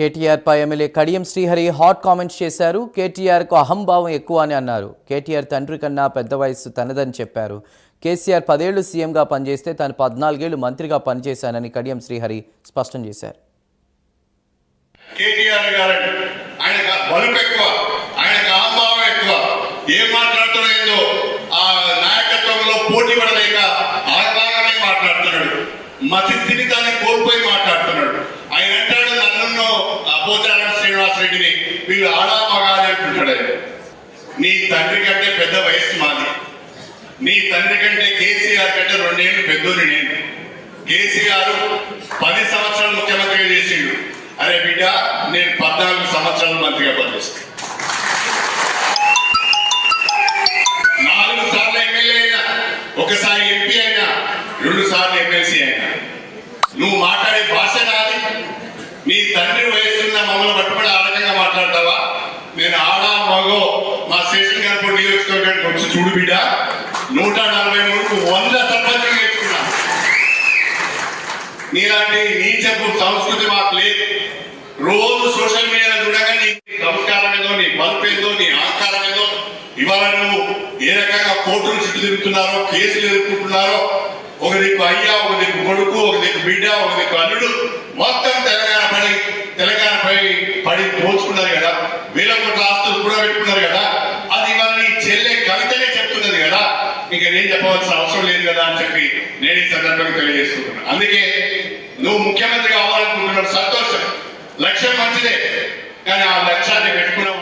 కేటీఆర్ పై MLA Kadiyam Srihari hot comments చేశారు. కేటీఆర్కు అహంభావం ఎక్కువ అని అన్నారు. కేటీఆర్ తండ్రి కన్నా పెద్ద వయస్సు తనదని చెప్పారు. కేసీఆర్ 10 ఏళ్లు సీఎంగా పనిచేస్తే తాను 14 ఏళ్లు మంత్రిగా పనిచేశానని కడియం శ్రీహరి స్పష్టం చేశారు. కేటీఆర్ గారు ఆయనకు బలుపు ఎక్కువ, ఆయనకు అహంభావం ఎక్కువ. ఏం మాట్లాడుతున్నాడో ఆ నాయకత్వంలో పోటీ పడలేక ఆగబాగానే మాట్లాడుతున్నాడు. మతి స్థితితాన్ని కోల్పోయి మాట్లాడుతున్నాడు. ఆయన అంటాడు నన్ను పోచారం శ్రీనివాసరెడ్డిని వీళ్ళు ఆడా మగాని అంటుంటాడు. నీ తండ్రి కంటే పెద్ద వయస్సు మాది. నీ తండ్రి కంటే కేసీఆర్ కంటే 2 ఏళ్ళు పెద్దోని నేను. కేసీఆర్ 10 సంవత్సరాలు ముఖ్యమంత్రిగా చేసిండు. అరే బిడ్డ, నేను 14 సంవత్సరాలు మంత్రిగా పనిచేస్తాను. 4 సార్లు ఎమ్మెల్యే అయినా, ఒకసారి ఎంపీ అయినా, 2 సార్లు ఎమ్మెల్సీ అయినా. నువ్వు మాట్లాడే భాష నాది. నీ తండ్రి వయసున్న మమ్మల్ని పట్టుబడి ఆ రకంగా మాట్లాడతావా? నేను ఆడా మగో మా శేషన్ గారి నియోజకవర్గానికి వచ్చి చూడు బిడ్డ, 143కు 100 సర్పంచులు నేర్చుకున్నా. నీలాంటి నీచపు సంస్కృతి మాకు లేదు. రోజు సోషల్ మీడియాలో చూడగా నీ సంస్కారం ఏదో, నీ బల్పు ఏదో, నీ అహంకారం ఏదో. ఇవాళ నువ్వు ఏ రకంగా కోర్టులు చుట్టూ తిరుగుతున్నారో, కేసులు ఎదుర్కొంటున్నారో, ఒక దిక్కు అయ్యా, ఒక దిక్కు కొడుకు, ఒక దిక్కు బిడ్డ, ఒక దిక్కు అల్లుడు, మొత్తం తెలంగాణపై పడి దోచుకున్నారు కదా. 1000 కోట్ల ఆస్తులు కూడా పెట్టుకున్నారు కదా. అది ఇవాళ నీ చెల్లె కవితనే చెప్తున్నది కదా. ఇంకా నేను చెప్పవలసిన అవసరం లేదు కదా అని చెప్పి నేను ఈ సందర్భంగా తెలియజేసుకుంటున్నాను. అందుకే నువ్వు ముఖ్యమంత్రి కావాలనుకుంటున్నావు, సంతోషం, లక్ష్యం మంచిదే. కానీ ఆ లక్ష్యాన్ని పెట్టుకున్నావు